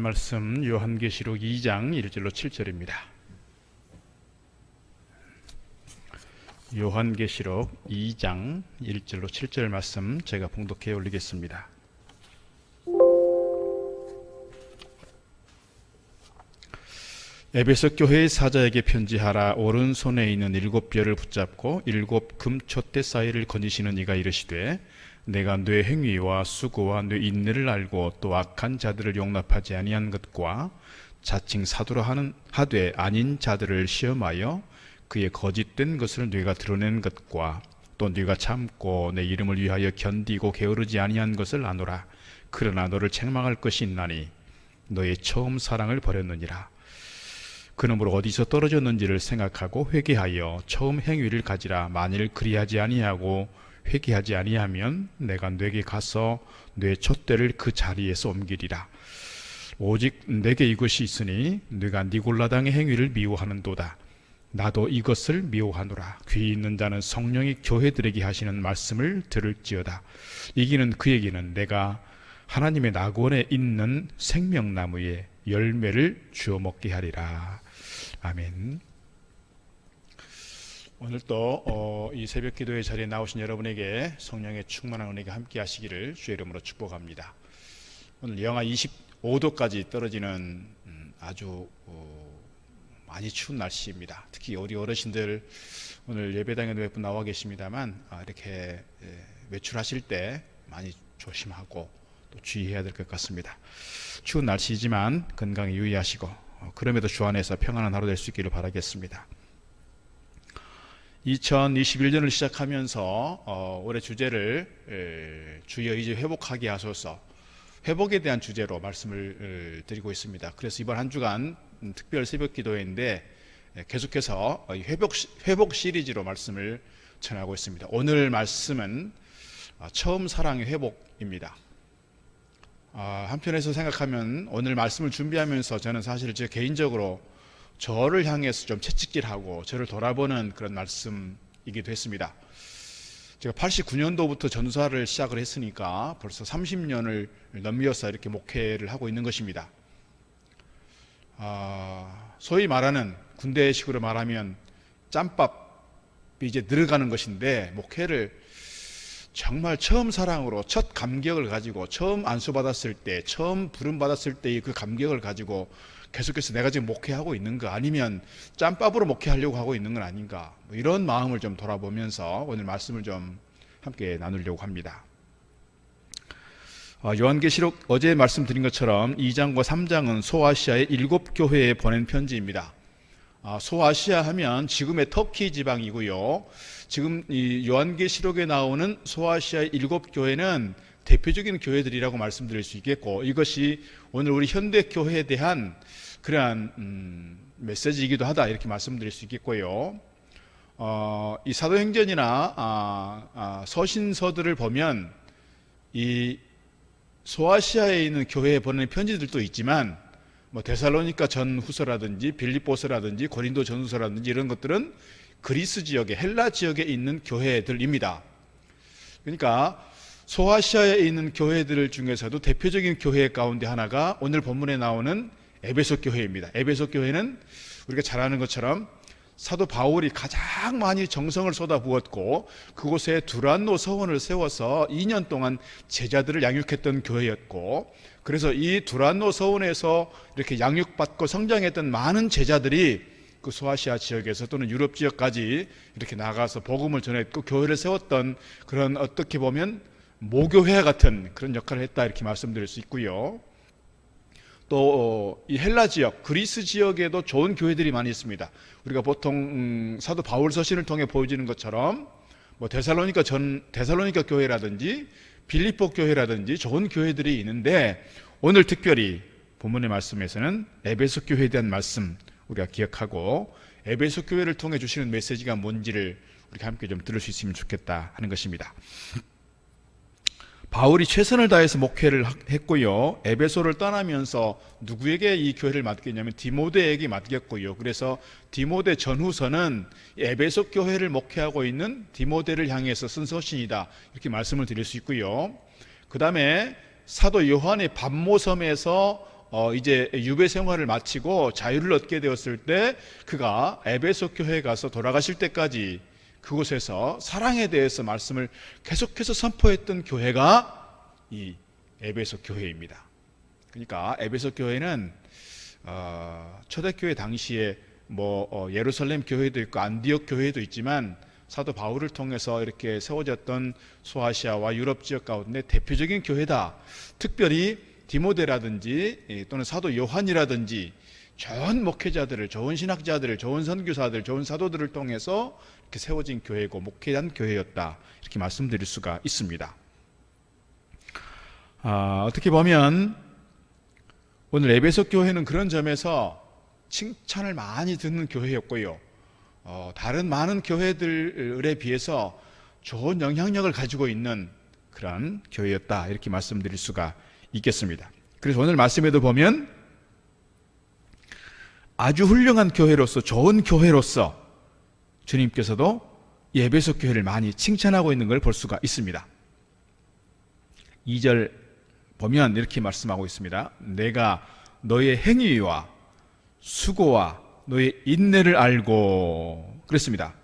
말씀 요한계시록 2장 1절로 7절입니다. 요한계시록 2장 1절로 7절 말씀 제가 봉독해 올리겠습니다. 에베소 교회의 사자에게 편지하라. 오른손에 있는 7별을 붙잡고 7 금촛대 사이를 거니시는 이가 이르시되 내가 뇌 행위와 수고와 뇌 인내를 알고 또 악한 자들을 용납하지 아니한 것과 자칭 사도라 하되 아닌 자들을 시험하여 그의 거짓된 것을 네가 드러낸 것과 또 네가 참고 내 이름을 위하여 견디고 게으르지 아니한 것을 아노라. 그러나 너를 책망할 것이 있나니 너의 처음 사랑을 버렸느니라. 그러므로 어디서 떨어졌는지를 생각하고 회개하여 처음 행위를 가지라. 만일 그리하지 아니하고 회개하지 아니하면 내가 네게 가서 네 촛대를 그 자리에서 옮기리라. 오직 내게 이것이 있으니 네가 니골라당의 행위를 미워하는도다. 나도 이것을 미워하노라. 귀 있는 자는 성령이 교회들에게 하시는 말씀을 들을지어다. 이기는 그에게는 내가 하나님의 낙원에 있는 생명나무의 열매를 주어 먹게 하리라. 아멘. 오늘 또 이 새벽 기도의 자리에 나오신 여러분에게 성령의 충만한 은혜가 함께 하시기를 주의 이름으로 축복합니다. 오늘 영하 25도까지 떨어지는 아주 많이 추운 날씨입니다. 특히 우리 어르신들 오늘 예배당에도 몇 분 나와 계십니다만 이렇게 외출하실 때 많이 조심하고 또 주의해야 될 것 같습니다. 추운 날씨지만 건강에 유의하시고 그럼에도 주 안에서 평안한 하루 될 수 있기를 바라겠습니다. 2021년을 시작하면서 올해 주제를 주여 이제 회복하게 하소서, 회복에 대한 주제로 말씀을 드리고 있습니다. 그래서 이번 한 주간 특별 새벽 기도회인데 계속해서 회복 시리즈로 말씀을 전하고 있습니다. 오늘 말씀은 처음 사랑의 회복입니다. 한편에서 생각하면 오늘 말씀을 준비하면서 저는 사실 제 개인적으로 저를 향해서 좀 채찍질하고 저를 돌아보는 그런 말씀이기도 했습니다. 제가 89년도부터 전도사를 시작을 했으니까 벌써 30년을 넘겨서 이렇게 목회를 하고 있는 것입니다. 소위 말하는 군대식으로 말하면 짬밥이 이제 늘어가는 것인데, 목회를 정말 처음 사랑으로 첫 감격을 가지고 처음 안수받았을 때, 처음 부름받았을 때의 그 감격을 가지고 계속해서 내가 지금 목회하고 있는 거 아니면 짬밥으로 목회하려고 하고 있는 건 아닌가, 이런 마음을 좀 돌아보면서 오늘 말씀을 좀 함께 나누려고 합니다. 요한계시록 어제 말씀드린 것처럼 2장과 3장은 소아시아의 7교회에 보낸 편지입니다. 소아시아 하면 지금의 터키 지방이고요. 지금 이 요한계시록에 나오는 소아시아의 7교회는 대표적인 교회들이라고 말씀드릴 수 있겠고, 이것이 오늘 우리 현대교회에 대한 그러한 메시지이기도 하다, 이렇게 말씀드릴 수 있겠고요. 이 사도행전이나 서신서들을 보면 이 소아시아에 있는 교회에 보내는 편지들도 있지만, 데살로니가 전후서라든지 빌립보서라든지 고린도 전후서라든지 이런 것들은 그리스 지역에, 헬라 지역에 있는 교회들입니다. 그러니까 소아시아에 있는 교회들 중에서도 대표적인 교회 가운데 하나가 오늘 본문에 나오는 에베소 교회입니다. 에베소 교회는 우리가 잘 아는 것처럼 사도 바울이 가장 많이 정성을 쏟아부었고 그곳에 두란노 서원을 세워서 2년 동안 제자들을 양육했던 교회였고, 그래서 이 두란노 서원에서 이렇게 양육받고 성장했던 많은 제자들이 그 소아시아 지역에서 또는 유럽 지역까지 이렇게 나가서 복음을 전했고 교회를 세웠던 그런, 어떻게 보면 모교회 같은 그런 역할을 했다, 이렇게 말씀드릴 수 있고요. 또 이 헬라 지역, 그리스 지역에도 좋은 교회들이 많이 있습니다. 우리가 보통 사도 바울 서신을 통해 보여지는 것처럼 데살로니가 교회라든지 빌립보 교회라든지 좋은 교회들이 있는데, 오늘 특별히 본문의 말씀에서는 에베소 교회에 대한 말씀 우리가 기억하고 에베소 교회를 통해 주시는 메시지가 뭔지를 우리가 함께 좀 들을 수 있으면 좋겠다 하는 것입니다. 바울이 최선을 다해서 목회를 했고요. 에베소를 떠나면서 누구에게 이 교회를 맡겼냐면 디모데에게 맡겼고요. 그래서 디모데 전후서는 에베소 교회를 목회하고 있는 디모데를 향해서 쓴 서신이다, 이렇게 말씀을 드릴 수 있고요. 그 다음에 사도 요한의 반모섬에서 이제 유배 생활을 마치고 자유를 얻게 되었을 때 그가 에베소 교회에 가서 돌아가실 때까지 그곳에서 사랑에 대해서 말씀을 계속해서 선포했던 교회가 이 에베소 교회입니다. 그러니까 에베소 교회는 초대교회 당시에 예루살렘 교회도 있고 안디옥 교회도 있지만 사도 바울을 통해서 이렇게 세워졌던 소아시아와 유럽 지역 가운데 대표적인 교회다. 특별히 디모데라든지 또는 사도 요한이라든지 좋은 목회자들을, 좋은 신학자들을, 좋은 선교사들, 좋은 사도들을 통해서 이렇게 세워진 교회고 목회한 교회였다. 이렇게 말씀드릴 수가 있습니다. 어떻게 보면 오늘 에베소 교회는 그런 점에서 칭찬을 많이 듣는 교회였고요. 다른 많은 교회들에 비해서 좋은 영향력을 가지고 있는 그런 교회였다. 이렇게 말씀드릴 수가 있겠습니다. 그래서 오늘 말씀에도 보면 아주 훌륭한 교회로서, 좋은 교회로서 주님께서도 이 에베소 교회를 많이 칭찬하고 있는 걸 볼 수가 있습니다. 2절 보면 이렇게 말씀하고 있습니다. 내가 너의 행위와 수고와 너의 인내를 알고, 그랬습니다.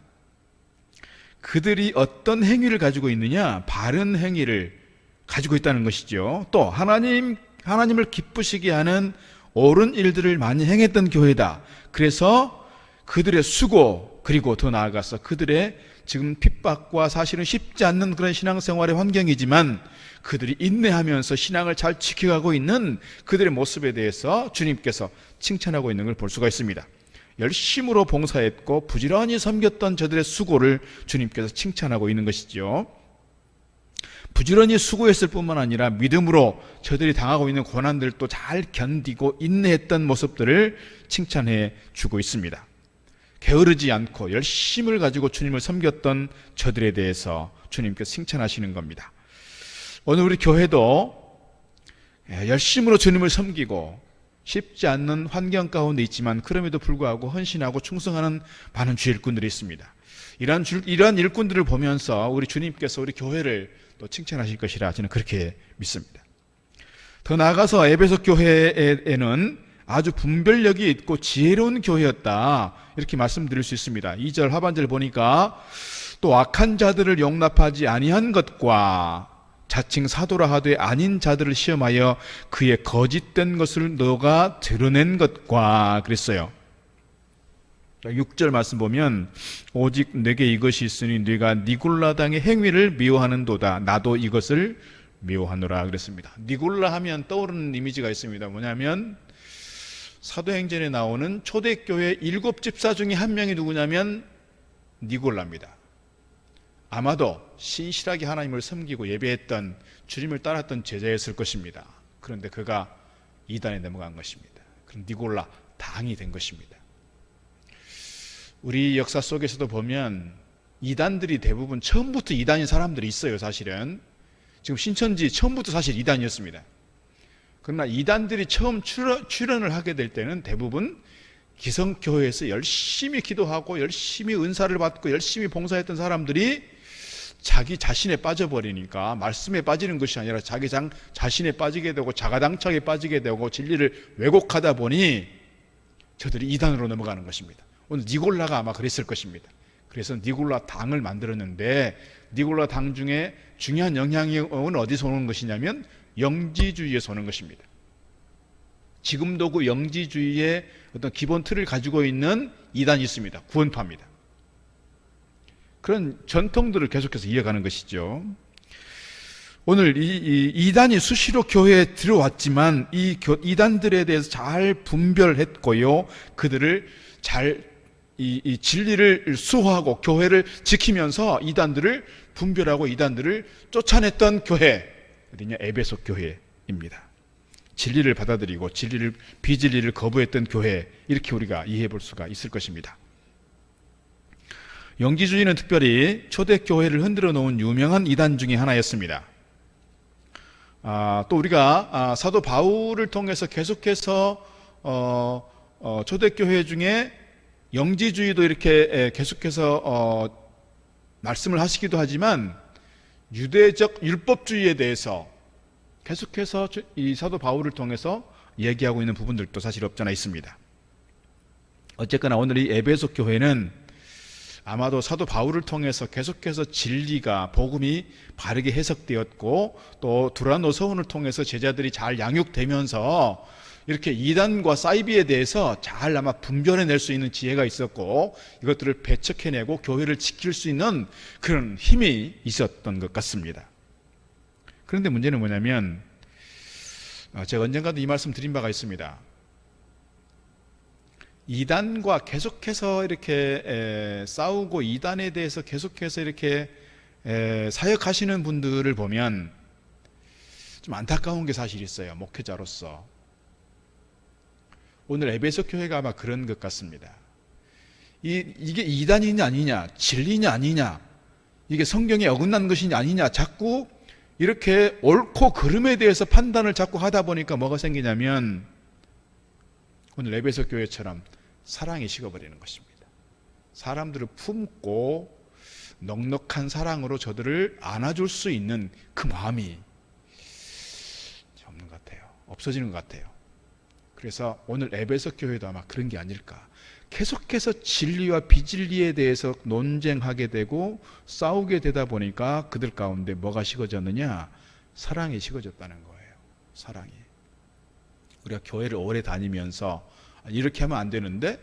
그들이 어떤 행위를 가지고 있느냐? 바른 행위를 가지고 있다는 것이죠. 또 하나님을 기쁘시게 하는 옳은 일들을 많이 행했던 교회다. 그래서 그들의 수고, 그리고 더 나아가서 그들의 지금 핍박과 사실은 쉽지 않는 그런 신앙생활의 환경이지만 그들이 인내하면서 신앙을 잘 지켜가고 있는 그들의 모습에 대해서 주님께서 칭찬하고 있는 걸 볼 수가 있습니다. 열심으로 봉사했고 부지런히 섬겼던 저들의 수고를 주님께서 칭찬하고 있는 것이죠. 부지런히 수고했을 뿐만 아니라 믿음으로 저들이 당하고 있는 고난들도 잘 견디고 인내했던 모습들을 칭찬해 주고 있습니다. 게으르지 않고 열심을 가지고 주님을 섬겼던 저들에 대해서 주님께서 칭찬하시는 겁니다. 오늘 우리 교회도 열심으로 주님을 섬기고 쉽지 않는 환경 가운데 있지만 그럼에도 불구하고 헌신하고 충성하는 많은 주 일꾼들이 있습니다. 이러한 일꾼들을 보면서 우리 주님께서 우리 교회를 또 칭찬하실 것이라 저는 그렇게 믿습니다. 더 나아가서 에베소 교회에는 아주 분별력이 있고 지혜로운 교회였다. 이렇게 말씀드릴 수 있습니다. 2절 하반절 보니까 또 악한 자들을 용납하지 아니한 것과 자칭 사도라 하되 아닌 자들을 시험하여 그의 거짓된 것을 너가 드러낸 것과 그랬어요. 6절 말씀 보면 오직 내게 이것이 있으니 네가 니골라당의 행위를 미워하는도다. 나도 이것을 미워하노라 그랬습니다. 니골라 하면 떠오르는 이미지가 있습니다. 뭐냐면 사도행전에 나오는 초대교회 7집사 중에 한 명이 누구냐면 니골라입니다. 아마도 신실하게 하나님을 섬기고 예배했던 주님을 따랐던 제자였을 것입니다. 그런데 그가 이단에 넘어간 것입니다. 그럼 니골라 당이 된 것입니다. 우리 역사 속에서도 보면 이단들이 대부분 처음부터 이단인 사람들이 있어요. 사실은 지금 신천지 처음부터 사실 이단이었습니다. 그러나 이단들이 처음 출현을 하게 될 때는 대부분 기성교회에서 열심히 기도하고 열심히 은사를 받고 열심히 봉사했던 사람들이 자기 자신에 빠져버리니까 말씀에 빠지는 것이 아니라 자기 자신에 빠지게 되고 자가당착에 빠지게 되고 진리를 왜곡하다 보니 저들이 이단으로 넘어가는 것입니다. 오늘 니골라가 아마 그랬을 것입니다. 그래서 니골라 당을 만들었는데 니골라 당 중에 중요한 영향력은 어디서 오는 것이냐면 영지주의에서 오는 것입니다. 지금도 그 영지주의의 어떤 기본 틀을 가지고 있는 이단이 있습니다. 구원파입니다. 그런 전통들을 계속해서 이어가는 것이죠. 오늘 이 이단이 수시로 교회에 들어왔지만 이 이단들에 대해서 잘 분별했고요. 그들을 잘 이 진리를 수호하고 교회를 지키면서 이단들을 분별하고 이단들을 쫓아냈던 교회, 어디냐? 에베소 교회입니다. 진리를 받아들이고 비진리를 거부했던 교회, 이렇게 우리가 이해해 볼 수가 있을 것입니다. 영지주의는 특별히 초대교회를 흔들어 놓은 유명한 이단 중에 하나였습니다. 또 우리가 사도 바울을 통해서 계속해서 초대교회 중에 영지주의도 이렇게 계속해서 말씀을 하시기도 하지만 유대적 율법주의에 대해서 계속해서 이 사도 바울을 통해서 얘기하고 있는 부분들도 사실 없잖아 있습니다. 어쨌거나 오늘 이 에베소 교회는 아마도 사도 바울을 통해서 계속해서 진리가 복음이 바르게 해석되었고 또 두란노서원을 통해서 제자들이 잘 양육되면서 이렇게 이단과 사이비에 대해서 잘 아마 분별해낼 수 있는 지혜가 있었고 이것들을 배척해내고 교회를 지킬 수 있는 그런 힘이 있었던 것 같습니다. 그런데 문제는 뭐냐면 제가 언젠가도 이 말씀 드린 바가 있습니다. 이단과 계속해서 이렇게 싸우고 이단에 대해서 계속해서 이렇게 사역하시는 분들을 보면 좀 안타까운 게 사실 있어요. 목회자로서. 오늘 에베소 교회가 아마 그런 것 같습니다. 이게 이단이냐 아니냐, 진리냐 아니냐, 이게 성경에 어긋난 것이냐 아니냐, 자꾸 이렇게 옳고 그름에 대해서 판단을 자꾸 하다 보니까 뭐가 생기냐면 오늘 에베소 교회처럼 사랑이 식어버리는 것입니다. 사람들을 품고 넉넉한 사랑으로 저들을 안아줄 수 있는 그 마음이 없는 것 같아요. 없어지는 것 같아요. 그래서 오늘 에베소 교회도 아마 그런 게 아닐까. 계속해서 진리와 비진리에 대해서 논쟁하게 되고 싸우게 되다 보니까 그들 가운데 뭐가 식어졌느냐? 사랑이 식어졌다는 거예요. 사랑이. 우리가 교회를 오래 다니면서 이렇게 하면 안 되는데,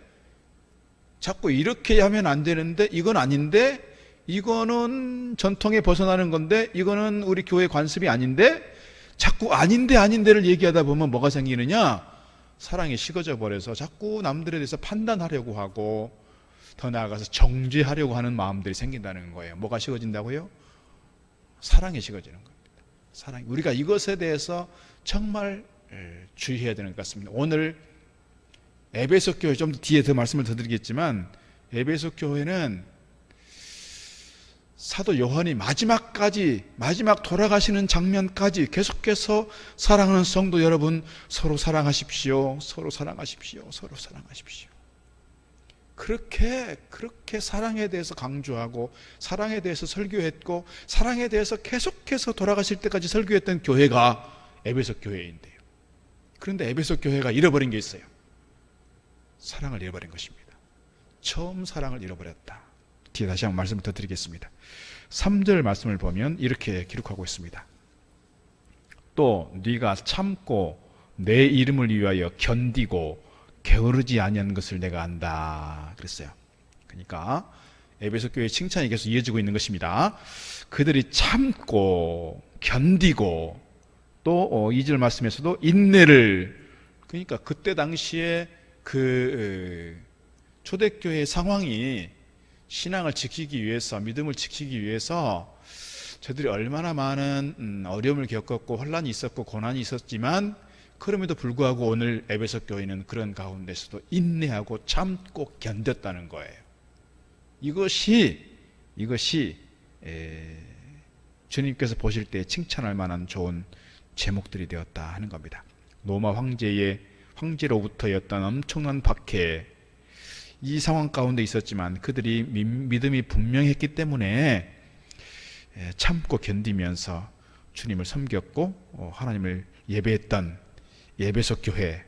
자꾸 이렇게 하면 안 되는데, 이건 아닌데, 이거는 전통에 벗어나는 건데, 이거는 우리 교회 관습이 아닌데, 자꾸 아닌데를 얘기하다 보면 뭐가 생기느냐? 사랑이 식어져 버려서 자꾸 남들에 대해서 판단하려고 하고 더 나아가서 정죄하려고 하는 마음들이 생긴다는 거예요. 뭐가 식어진다고요? 사랑이 식어지는 겁니다. 사랑. 우리가 이것에 대해서 정말 주의해야 되는 것 같습니다. 오늘 에베소 교회 좀 뒤에 더 말씀을 더 드리겠지만 에베소 교회는 사도 요한이 마지막 돌아가시는 장면까지 계속해서 사랑하는 성도 여러분, 서로 사랑하십시오. 서로 사랑하십시오. 서로 사랑하십시오. 그렇게 사랑에 대해서 강조하고 사랑에 대해서 설교했고 사랑에 대해서 계속해서 돌아가실 때까지 설교했던 교회가 에베소 교회인데요. 그런데 에베소 교회가 잃어버린 게 있어요. 사랑을 잃어버린 것입니다. 처음 사랑을 잃어버렸다. 뒤에 다시 한번 말씀을 더 드리겠습니다. 3절 말씀을 보면 이렇게 기록하고 있습니다. 또 네가 참고 내 이름을 위하여 견디고 게으르지 아니한 것을 내가 안다 그랬어요. 그러니까 에베소 교회의 칭찬이 계속 이어지고 있는 것입니다. 그들이 참고 견디고 또 2절 말씀에서도 인내를, 그러니까 그때 당시에 그 초대교회의 상황이 신앙을 지키기 위해서, 믿음을 지키기 위해서 저들이 얼마나 많은 어려움을 겪었고 혼란이 있었고 고난이 있었지만 그럼에도 불구하고 오늘 에베소 교회는 그런 가운데서도 인내하고 참고 견뎠다는 거예요. 이것이 주님께서 보실 때 칭찬할 만한 좋은 제목들이 되었다 하는 겁니다. 로마 황제로부터였던 엄청난 박해, 이 상황 가운데 있었지만 그들이 믿음이 분명했기 때문에 참고 견디면서 주님을 섬겼고 하나님을 예배했던 에베소 교회,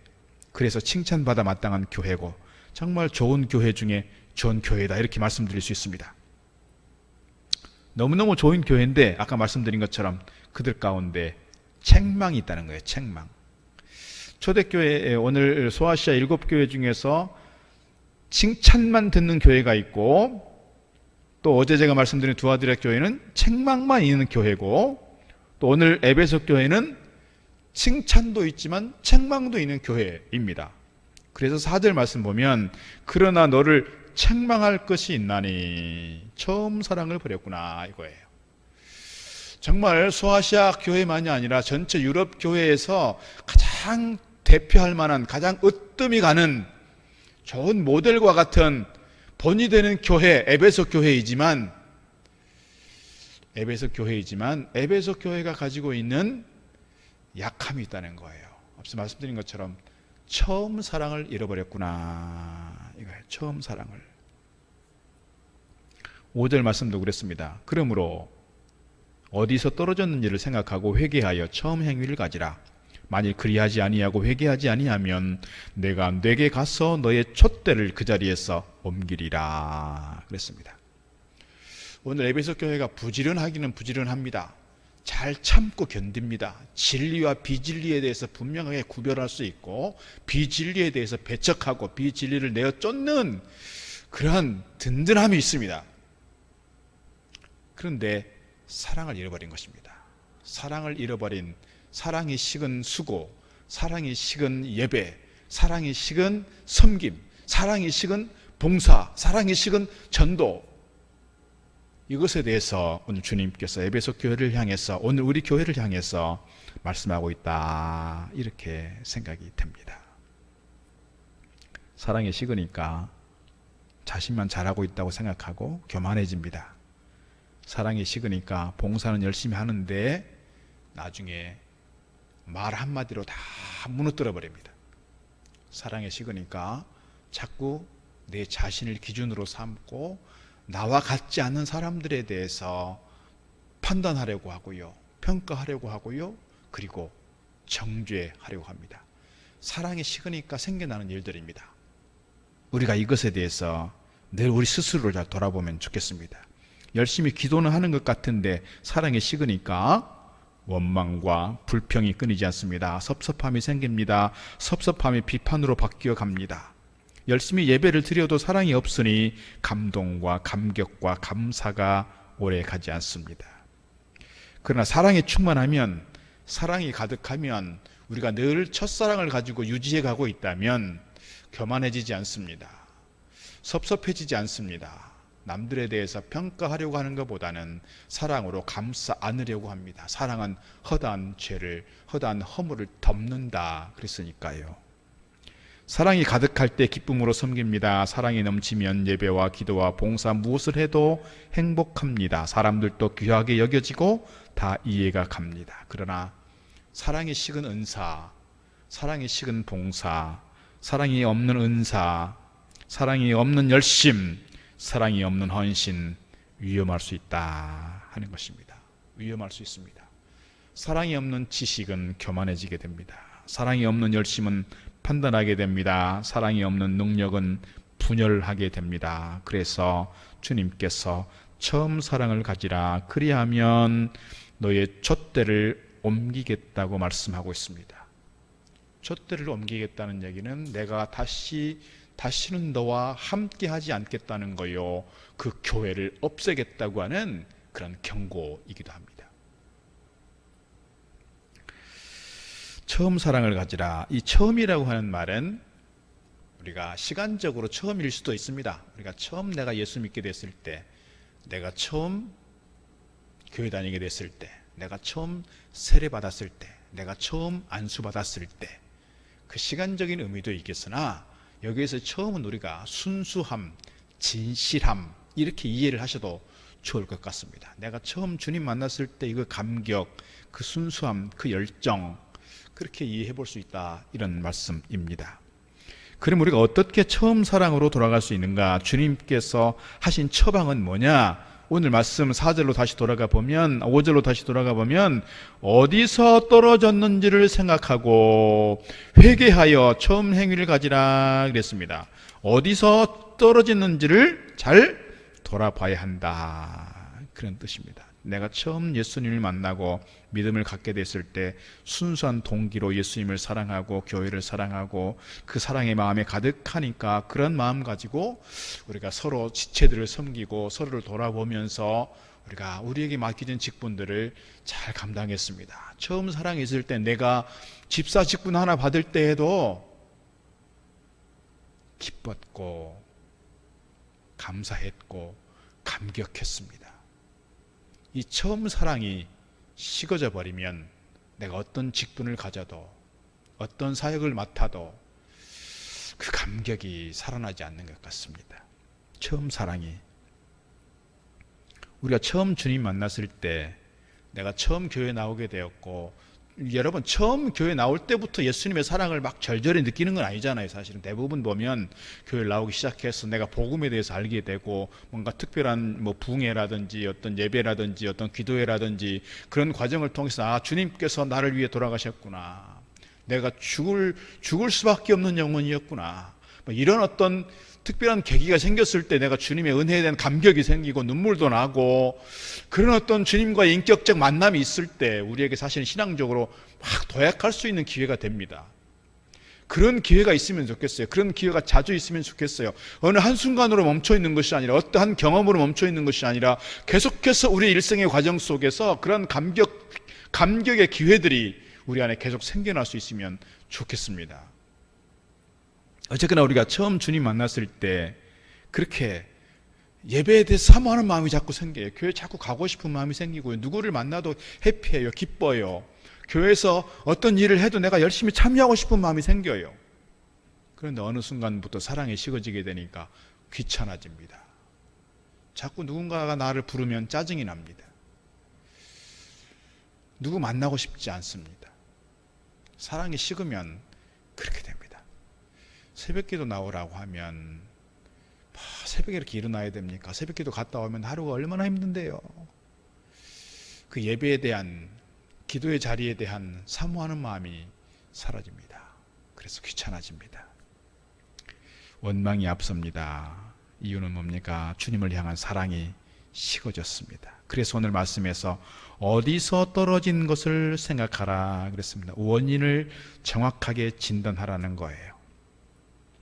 그래서 칭찬받아 마땅한 교회고 정말 좋은 교회 중에 좋은 교회다 이렇게 말씀드릴 수 있습니다. 너무너무 좋은 교회인데 아까 말씀드린 것처럼 그들 가운데 책망이 있다는 거예요. 책망. 초대교회 오늘 소아시아 7교회 중에서 칭찬만 듣는 교회가 있고 또 어제 제가 말씀드린 두아드라 교회는 책망만 있는 교회고 또 오늘 에베소 교회는 칭찬도 있지만 책망도 있는 교회입니다. 그래서 4절 말씀 보면 그러나 너를 책망할 것이 있나니 처음 사랑을 버렸구나 이거예요. 정말 소아시아 교회만이 아니라 전체 유럽 교회에서 가장 대표할 만한, 가장 으뜸이 가는 좋은 모델과 같은 본이 되는 교회 에베소 교회이지만 에베소 교회가 가지고 있는 약함이 있다는 거예요. 앞서 말씀드린 것처럼 처음 사랑을 잃어버렸구나 이거예요. 처음 사랑을. 5절 말씀도 그랬습니다. 그러므로 어디서 떨어졌는지를 생각하고 회개하여 처음 행위를 가지라. 만일 그리하지 아니하고 회개하지 아니하면 내가 내게 가서 너의 촛대를 그 자리에서 옮기리라 그랬습니다. 오늘 에베소 교회가 부지런하기는 부지런합니다. 잘 참고 견딥니다. 진리와 비진리에 대해서 분명하게 구별할 수 있고 비진리에 대해서 배척하고 비진리를 내어 쫓는 그러한 든든함이 있습니다. 그런데 사랑을 잃어버린 것입니다. 사랑을 잃어버린, 사랑이 식은 수고, 사랑이 식은 예배, 사랑이 식은 섬김, 사랑이 식은 봉사, 사랑이 식은 전도, 이것에 대해서 오늘 주님께서 에베소 교회를 향해서, 오늘 우리 교회를 향해서 말씀하고 있다, 이렇게 생각이 됩니다. 사랑이 식으니까 자신만 잘하고 있다고 생각하고 교만해집니다. 사랑이 식으니까 봉사는 열심히 하는데 나중에 말 한마디로 다 무너뜨려 버립니다. 사랑이 식으니까 자꾸 내 자신을 기준으로 삼고 나와 같지 않은 사람들에 대해서 판단하려고 하고요, 평가하려고 하고요, 그리고 정죄하려고 합니다. 사랑이 식으니까 생겨나는 일들입니다. 우리가 이것에 대해서 늘 우리 스스로를 잘 돌아보면 좋겠습니다. 열심히 기도는 하는 것 같은데 사랑이 식으니까 원망과 불평이 끊이지 않습니다. 섭섭함이 생깁니다. 섭섭함이 비판으로 바뀌어 갑니다. 열심히 예배를 드려도 사랑이 없으니 감동과 감격과 감사가 오래 가지 않습니다. 그러나 사랑이 충만하면, 사랑이 가득하면, 우리가 늘 첫사랑을 가지고 유지해 가고 있다면 교만해지지 않습니다. 섭섭해지지 않습니다. 남들에 대해서 평가하려고 하는 것보다는 사랑으로 감싸 안으려고 합니다. 사랑은 허다한 죄를, 허다한 허물을 덮는다 그랬으니까요. 사랑이 가득할 때 기쁨으로 섬깁니다. 사랑이 넘치면 예배와 기도와 봉사 무엇을 해도 행복합니다. 사람들도 귀하게 여겨지고 다 이해가 갑니다. 그러나 사랑이 식은 은사, 사랑이 식은 봉사, 사랑이 없는 은사, 사랑이 없는 열심, 사랑이 없는 헌신, 위험할 수 있다 하는 것입니다. 위험할 수 있습니다. 사랑이 없는 지식은 교만해지게 됩니다. 사랑이 없는 열심은 판단하게 됩니다. 사랑이 없는 능력은 분열하게 됩니다. 그래서 주님께서 처음 사랑을 가지라, 그리하면 너의 촛대를 옮기겠다고 말씀하고 있습니다. 촛대를 옮기겠다는 얘기는 내가 다시는 너와 함께 하지 않겠다는 거요, 그 교회를 없애겠다고 하는 그런 경고이기도 합니다. 처음 사랑을 가지라. 이 처음이라고 하는 말은 우리가 시간적으로 처음일 수도 있습니다. 우리가 처음 내가 예수 믿게 됐을 때, 내가 처음 교회 다니게 됐을 때, 내가 처음 세례 받았을 때, 내가 처음 안수 받았을 때, 그 시간적인 의미도 있겠으나 여기에서 처음은 우리가 순수함, 진실함, 이렇게 이해를 하셔도 좋을 것 같습니다. 내가 처음 주님 만났을 때 그 감격, 그 순수함, 그 열정, 그렇게 이해해 볼 수 있다, 이런 말씀입니다. 그럼 우리가 어떻게 처음 사랑으로 돌아갈 수 있는가? 주님께서 하신 처방은 뭐냐? 오늘 말씀 4절로 다시 돌아가 보면, 5절로 다시 돌아가 보면 어디서 떨어졌는지를 생각하고 회개하여 처음 행위를 가지라 그랬습니다. 어디서 떨어졌는지를 잘 돌아봐야 한다, 그런 뜻입니다. 내가 처음 예수님을 만나고 믿음을 갖게 됐을 때 순수한 동기로 예수님을 사랑하고 교회를 사랑하고 그 사랑의 마음에 가득하니까 그런 마음 가지고 우리가 서로 지체들을 섬기고 서로를 돌아보면서 우리가 우리에게 맡겨진 직분들을 잘 감당했습니다. 처음 사랑했을 때 내가 집사 직분 하나 받을 때에도 기뻤고 감사했고 감격했습니다. 이 처음 사랑이 식어져 버리면 내가 어떤 직분을 가져도 어떤 사역을 맡아도 그 감격이 살아나지 않는 것 같습니다. 처음 사랑이, 우리가 처음 주님 만났을 때, 내가 처음 교회 나오게 되었고, 여러분 처음 교회 나올 때부터 예수님의 사랑을 막 절절히 느끼는 건 아니잖아요. 사실은 대부분 보면 교회를 나오기 시작해서 내가 복음에 대해서 알게 되고 뭔가 특별한 부흥회라든지 어떤 예배라든지 어떤 기도회라든지 그런 과정을 통해서 주님께서 나를 위해 돌아가셨구나, 내가 죽을 수밖에 없는 영혼이었구나. 이런 어떤 특별한 계기가 생겼을 때 내가 주님의 은혜에 대한 감격이 생기고 눈물도 나고, 그런 어떤 주님과의 인격적 만남이 있을 때 우리에게 사실은 신앙적으로 막 도약할 수 있는 기회가 됩니다. 그런 기회가 있으면 좋겠어요. 그런 기회가 자주 있으면 좋겠어요. 어느 한순간으로 멈춰 있는 것이 아니라, 어떠한 경험으로 멈춰 있는 것이 아니라 계속해서 우리의 일생의 과정 속에서 그런 감격의 기회들이 우리 안에 계속 생겨날 수 있으면 좋겠습니다. 어쨌거나 우리가 처음 주님 만났을 때 그렇게 예배에 대해서 사모하는 마음이 자꾸 생겨요. 교회 자꾸 가고 싶은 마음이 생기고요. 누구를 만나도 해피해요. 기뻐요. 교회에서 어떤 일을 해도 내가 열심히 참여하고 싶은 마음이 생겨요. 그런데 어느 순간부터 사랑이 식어지게 되니까 귀찮아집니다. 자꾸 누군가가 나를 부르면 짜증이 납니다. 누구 만나고 싶지 않습니다. 사랑이 식으면 그렇게 됩니다. 새벽기도 나오라고 하면 새벽에 이렇게 일어나야 됩니까? 새벽기도 갔다 오면 하루가 얼마나 힘든데요. 그 예배에 대한, 기도의 자리에 대한 사모하는 마음이 사라집니다. 그래서 귀찮아집니다. 원망이 앞섭니다. 이유는 뭡니까? 주님을 향한 사랑이 식어졌습니다. 그래서 오늘 말씀에서 어디서 떨어진 것을 생각하라 그랬습니다. 원인을 정확하게 진단하라는 거예요.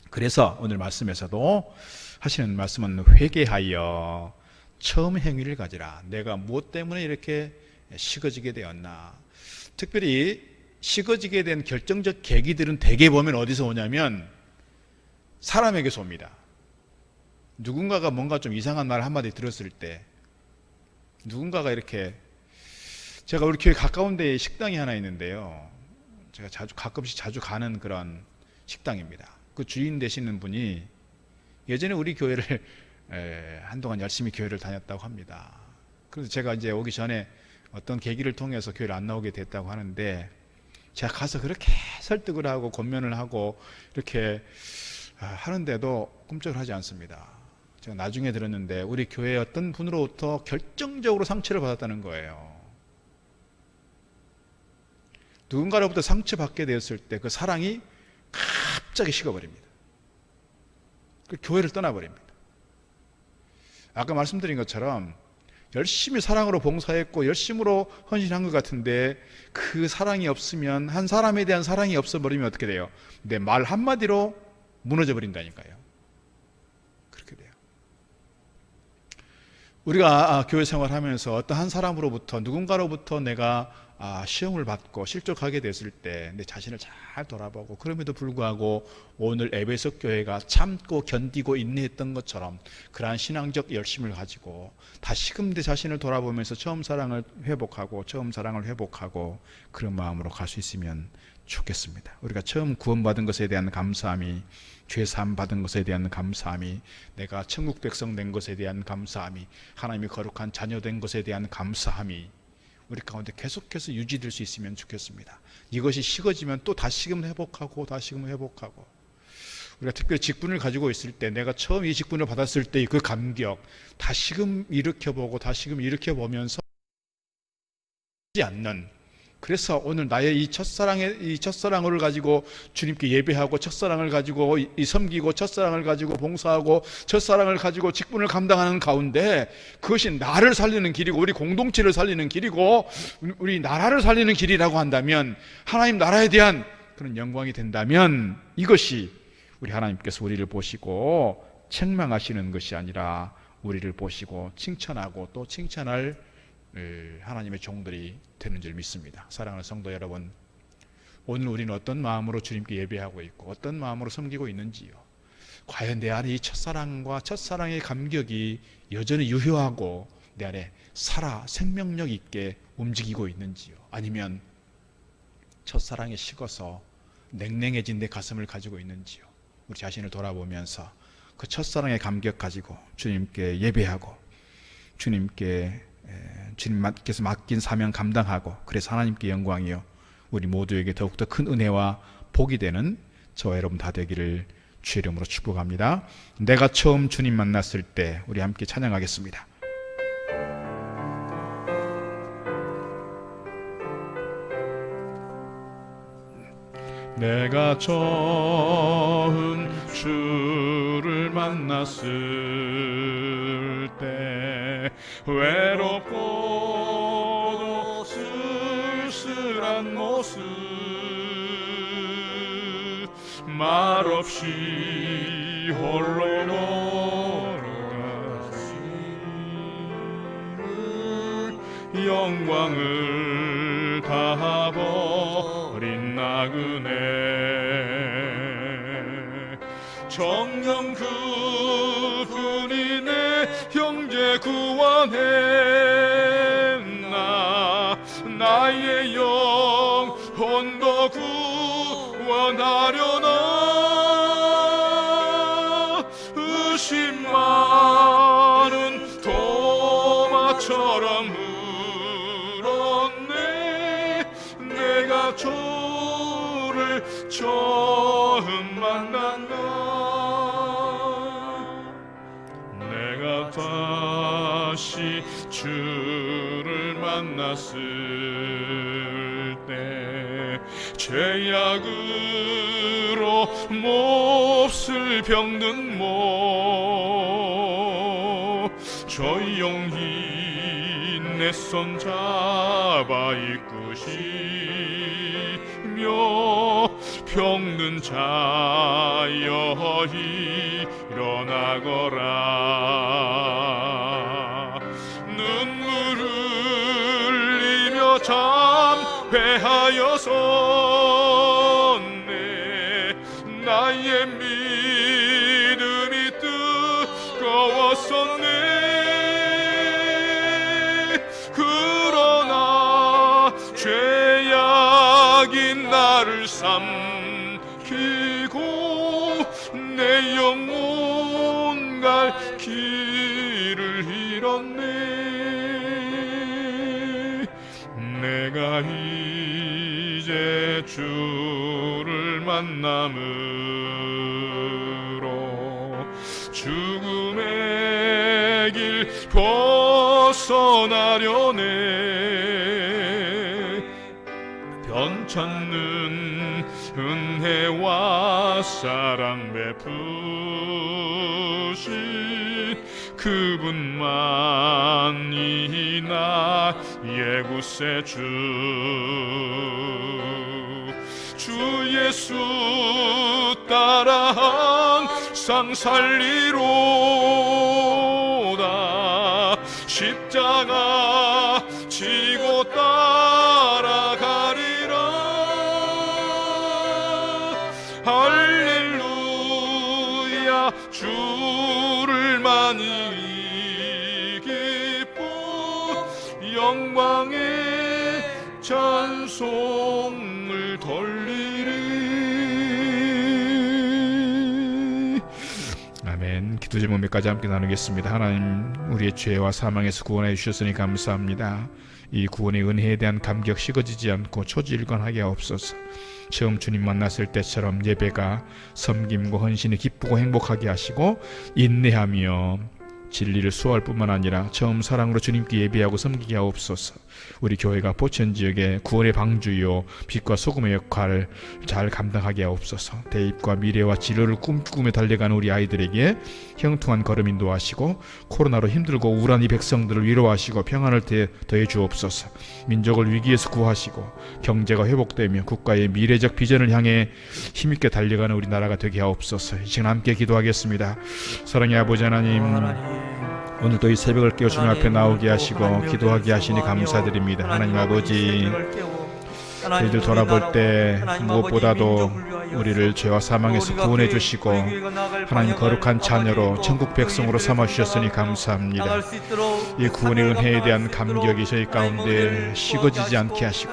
그래서 오늘 말씀에서도 하시는 말씀은 회개하여 처음 행위를 가지라. 내가 무엇 때문에 이렇게 식어지게 되었나. 특별히 식어지게 된 결정적 계기들은 대개 보면 어디서 오냐면 사람에게서 옵니다. 누군가가 뭔가 좀 이상한 말 한마디 들었을 때, 누군가가 이렇게, 제가 우리 교회 가까운 데에 식당이 하나 있는데요, 제가 가끔씩 자주 가는 그런 식당입니다. 그 주인 되시는 분이 예전에 우리 교회를 한동안 열심히 교회를 다녔다고 합니다. 그래서 제가 이제 오기 전에 어떤 계기를 통해서 교회를 안 나오게 됐다고 하는데, 제가 가서 그렇게 설득을 하고 권면을 하고 이렇게 하는데도 꿈쩍을 하지 않습니다. 제가 나중에 들었는데 우리 교회 어떤 분으로부터 결정적으로 상처를 받았다는 거예요. 누군가로부터 상처받게 되었을 때 그 사랑이 갑자기 식어버립니다. 그 교회를 떠나버립니다. 아까 말씀드린 것처럼 열심히 사랑으로 봉사했고 열심으로 헌신한 것 같은데, 그 사랑이 없으면, 한 사람에 대한 사랑이 없어버리면 어떻게 돼요? 내 말 한마디로 무너져 버린다니까요. 그렇게 돼요. 우리가 교회 생활하면서 어떤 한 사람으로부터, 누군가로부터 내가 시험을 받고 실족하게 됐을 때 내 자신을 잘 돌아보고, 그럼에도 불구하고 오늘 에베소 교회가 참고 견디고 인내했던 것처럼 그러한 신앙적 열심을 가지고 다시금 내 자신을 돌아보면서 처음 사랑을 회복하고 그런 마음으로 갈 수 있으면 좋겠습니다. 우리가 처음 구원받은 것에 대한 감사함이, 죄사함 받은 것에 대한 감사함이, 내가 천국 백성 된 것에 대한 감사함이, 하나님이 거룩한 자녀 된 것에 대한 감사함이 우리 가운데 계속해서 유지될 수 있으면 좋겠습니다. 이것이 식어지면 또 다시금 회복하고 우리가 특별히 직분을 가지고 있을 때, 내가 처음 이 직분을 받았을 때의 그 감격 다시금 일으켜보면서 않는, 그래서 오늘 나의 이 첫사랑을 가지고 주님께 예배하고, 첫사랑을 가지고 섬기고, 첫사랑을 가지고 봉사하고, 첫사랑을 가지고 직분을 감당하는 가운데, 그것이 나를 살리는 길이고 우리 공동체를 살리는 길이고 우리 나라를 살리는 길이라고 한다면, 하나님 나라에 대한 그런 영광이 된다면, 이것이 우리 하나님께서 우리를 보시고 책망하시는 것이 아니라 우리를 보시고 칭찬하고 또 칭찬할 하나님의 종들이 되는 줄 믿습니다. 사랑하는 성도 여러분, 오늘 우리는 어떤 마음으로 주님께 예배하고 있고 어떤 마음으로 섬기고 있는지요? 과연 내 안에 이 첫사랑과 첫사랑의 감격이 여전히 유효하고 내 안에 생명력 있게 움직이고 있는지요? 아니면 첫사랑이 식어서 냉랭해진 내 가슴을 가지고 있는지요? 우리 자신을 돌아보면서 그 첫사랑의 감격 가지고 주님께 예배하고, 주님께서 맡긴 사명 감당하고, 그래서 하나님께 영광이요 우리 모두에게 더욱더 큰 은혜와 복이 되는 저와 여러분 다 되기를 주의 이름으로 축복합니다. 내가 처음 주님 만났을 때, 우리 함께 찬양하겠습니다. 내가 처음 주를 만났을 때 외롭고도 쓸쓸한 모습 말없이 홀로 걸어가시는 영광을 다 버린 나그네 정녕 그분이 내 형제 구원했나 나의 영혼도 구원하려나 의심 많은 도마처럼 울었네 내가 주를 처음 만난 날 내가 다시 주를 만났을 때 죄악으로 몹쓸 병든 몸 조용히 내 손 잡아 이끄시며 병든 자여 일어나거라 눈물 흘리며 참회하여서네 나의 믿음이 뜨거웠었네 그러나 죄악인 나를 삼키고 내 영혼 갈 길을 잃었네 내가 이제 주를 만남으로 죽음의 길 벗어나려네 변찮는 은혜와 사랑 베푸신 그분만이 나의 구세주 주 예수 따라 항상 살리로다 십자가 지고 따라가리라 할렐루야 주를 많이 기뻐 영광의 찬송을 돌리리 아멘. 기도 제목 몇 가지 함께 나누겠습니다. 하나님 우리의 죄와 사망에서 구원해 주셨으니 감사합니다. 이 구원의 은혜에 대한 감격 식어지지 않고 초지일관하게 하옵소서. 처음 주님 만났을 때처럼 예배가 섬김과 헌신이 기쁘고 행복하게 하시고 인내하며 진리를 수호할 뿐만 아니라 처음 사랑으로 주님께 예배하고 섬기게 하옵소서. 우리 교회가 포천지역의 구원의 방주요 빛과 소금의 역할을 잘 감당하게 하옵소서. 대입과 미래와 진로를 꿈꾸며 달려가는 우리 아이들에게 형통한 걸음 인도하시고 코로나로 힘들고 우울한 이 백성들을 위로하시고 평안을 더해 주옵소서. 민족을 위기에서 구하시고 경제가 회복되며 국가의 미래적 비전을 향해 힘있게 달려가는 우리 나라가 되게 하옵소서. 이 시간 함께 기도하겠습니다. 사랑의 아버지 하나님 오늘도 이 새벽을 깨워 주님 앞에 나오게 하시고 기도하게 하시니 감사드립니다. 하나님 아버지 저희들 돌아볼 때 무엇보다도 우리를 죄와 사망에서 구원해 주시고 하나님 거룩한 자녀로 천국 백성으로 삼아 주셨으니 감사합니다. 이 구원의 은혜에 대한 감격이 저희 가운데 식어지지 않게 하시고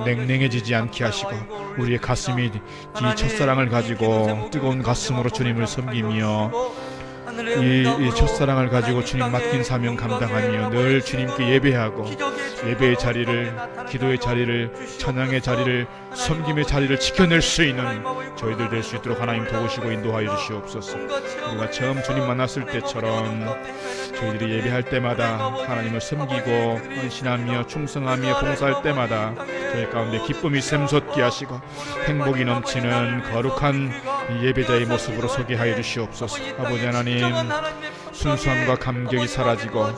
냉랭해지지 않게 하시고 우리의 가슴이 이 첫사랑을 가지고 뜨거운 가슴으로 주님을 섬기며 이 첫사랑을 가지고 주님 맡긴 사명 감당하며 늘 주님께 예배하고 예배의 자리를 기도의 자리를 찬양의 자리를 섬김의 자리를 지켜낼 수 있는 저희들 될 수 있도록 하나님 도우시고 인도하여 주시옵소서. 우리가 처음 주님 만났을 때처럼 저희들이 예배할 때마다 하나님을 섬기고 헌신하며 충성하며 봉사할 때마다 저희 가운데 기쁨이 샘솟게 하시고 행복이 넘치는 거룩한 예배자의 모습으로 서게 하여 주시옵소서. 아버지 하나님, 순수함과 감격이 사라지고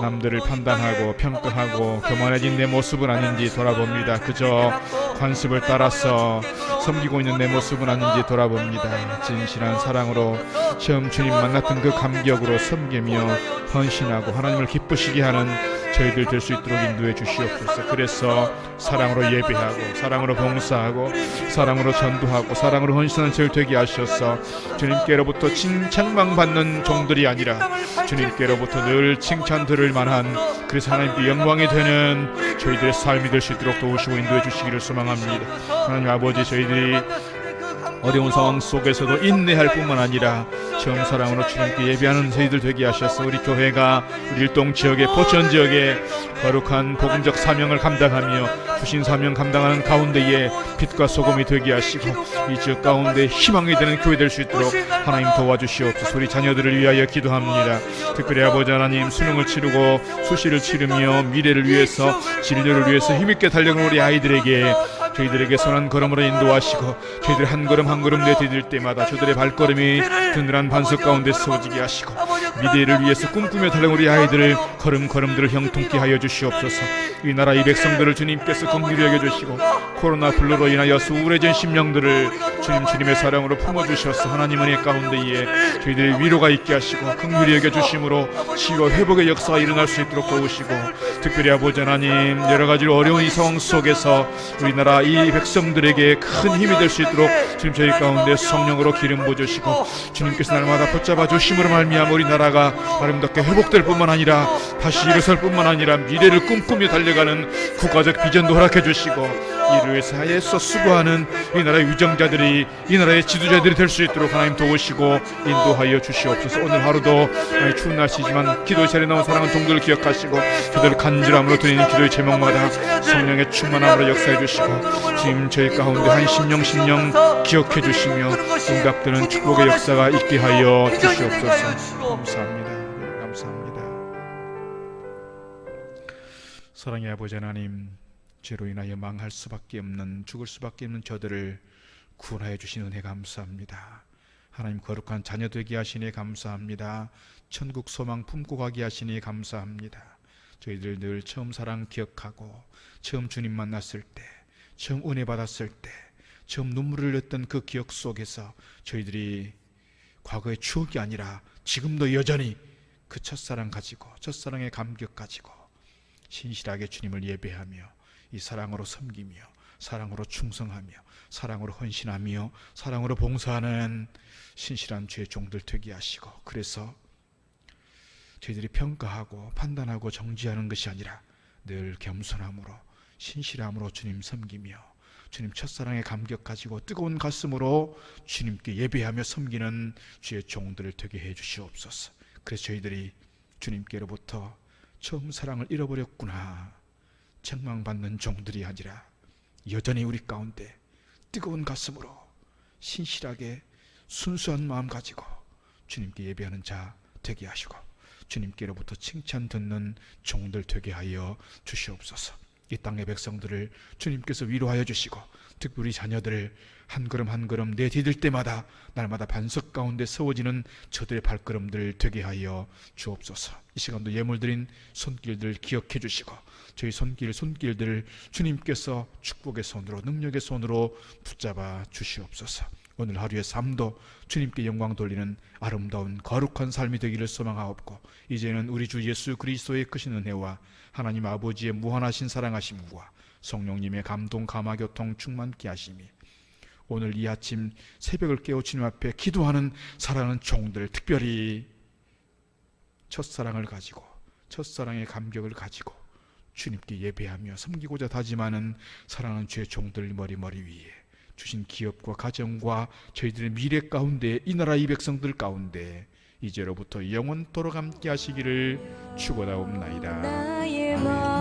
남들을 판단하고 평가하고 교만해진 내 모습은 아닌지 돌아봅니다. 그저 관습을 따라서 섬기고 있는 내 모습은 아닌지 돌아봅니다. 진실한 사랑으로 처음 주님 만났던 그 감격으로 섬기며 헌신하고 하나님을 기쁘시게 하는 저희들 될 수 있도록 인도해 주시옵소서. 그래서 사랑으로 예배하고 사랑으로 봉사하고 사랑으로 전도하고 사랑으로 헌신하는 저희 되게 하셔서 주님께로부터 칭찬만 종들이 아니라 주님께로부터 늘 칭찬 들을 만한, 그래서 하나님께 영광이 되는 저희들의 삶이 될 수 있도록 도우시고 인도해 주시기를 소망합니다. 하나님 아버지, 저희들이 어려운 상황 속에서도 인내할 뿐만 아니라 처음 사랑으로 주님께 예배하는 저희들 되게 하셔서 우리 교회가 우리 일동 지역의 포천 지역의 거룩한 복음적 사명을 감당하며 주신 사명 감당하는 가운데에 빛과 소금이 되게 하시고 이 지역 가운데 희망이 되는 교회 될 수 있도록 하나님 도와주시옵소서. 우리 자녀들을 위하여 기도합니다. 특별히 아버지 하나님, 수능을 치르고 수시를 치르며 미래를 위해서 진료를 위해서 힘있게 달려가는 우리 아이들에게 저희들에게 선한 걸음으로 인도하시고 저희들 한 걸음 한 걸음 내디딜 때마다 저들의 발걸음이 든든한 반석 가운데 서지게 하시고 미래를 위해서 꿈꾸며 달려온 우리 아이들을 걸음걸음들을 형통케 하여 주시옵소서. 이 나라 이 백성들을 주님께서 긍휼히 여겨주시고 코로나 블루로 인하여 우울해진 심령들을 주님의 사랑으로 품어주셔서 하나님 은혜 가운데에 저희들의 위로가 있게 하시고 긍휼히 여겨주심으로 치유와 회복의 역사가 일어날 수 있도록 도우시고, 특별히 아버지 하나님, 여러가지 어려운 이 상황 속에서 우리나라 이 백성들에게 큰 힘이 될 수 있도록 주님 저희 가운데 성령으로 기름 부어주시고 주님께서 날마다 붙잡아 주심으로 말미암아 우리나라가 아름답게 회복될 뿐만 아니라 다시 일어설 뿐만 아니라 미래를 꿈꾸며 달려가는 국가적 비전도 허락해 주시고 이를 위해서 애써 수고하는 이 나라의 위정자들이, 이 나라의 지도자들이 될 수 있도록 하나님 도우시고 인도하여 주시옵소서. 오늘 하루도 추운 날씨지만 기도의 자리에 나온 사랑하는 종들을 기억하시고 저들 간절함으로 드리는 기도의 제목마다 성령의 충만함으로 역사해 주시고 지금 저희 가운데 한 심령 기억해 주시며 응답되는 축복의 역사가 있게 하여 주시옵소서. 감사합니다. 감사합니다. 사랑의 아버지 하나님, 죄로 인하여 망할 수밖에 없는, 죽을 수밖에 없는 저들을 구원하여 주신 은혜 감사합니다. 하나님, 거룩한 자녀 되게 하시니 감사합니다. 천국 소망 품고 가게 하시니 감사합니다. 저희들 늘 처음 사랑 기억하고 처음 주님 만났을 때, 처음 은혜 받았을 때, 처음 눈물을 흘렸던 그 기억 속에서 저희들이 과거의 추억이 아니라 지금도 여전히 그 첫사랑 가지고, 첫사랑의 감격 가지고 신실하게 주님을 예배하며 이 사랑으로 섬기며 사랑으로 충성하며 사랑으로 헌신하며 사랑으로 봉사하는 신실한 주의 종들 되게 하시고, 그래서 저희들이 평가하고 판단하고 정지하는 것이 아니라 늘 겸손함으로 신실함으로 주님 섬기며 주님 첫사랑의 감격 가지고 뜨거운 가슴으로 주님께 예배하며 섬기는 주의 종들을 되게 해 주시옵소서. 그래서 저희들이 주님께로부터 처음 사랑을 잃어버렸구나 책망받는 종들이 아니라 여전히 우리 가운데 뜨거운 가슴으로 신실하게 순수한 마음 가지고 주님께 예배하는 자 되게 하시고 주님께로부터 칭찬 듣는 종들 되게 하여 주시옵소서. 이 땅의 백성들을 주님께서 위로하여 주시고 특별히 자녀들을 한 걸음 한 걸음 내디딜 때마다 날마다 반석 가운데 세워지는 저들의 발걸음들 되게 하여 주옵소서. 이 시간도 예물드린 손길들 기억해 주시고 저희 손길들을 주님께서 축복의 손으로 능력의 손으로 붙잡아 주시옵소서. 오늘 하루의 삶도 주님께 영광 돌리는 아름다운 거룩한 삶이 되기를 소망하옵고 이제는 우리 주 예수 그리스도의 크신 은혜와 하나님 아버지의 무한하신 사랑하심과 성령님의 감동 감화교통 충만케 하심이 오늘 이 아침 새벽을 깨워 주님 앞에 기도하는 사랑하는 종들, 특별히 첫사랑을 가지고 첫사랑의 감격을 가지고 주님께 예배하며 섬기고자 다짐하는 사랑하는 주의 종들 머리 위에 주신 기업과 가정과 저희들의 미래 가운데 이 나라 이 백성들 가운데 이제로부터 영원토록 함께 하시기를 축원하옵나이다. 아멘.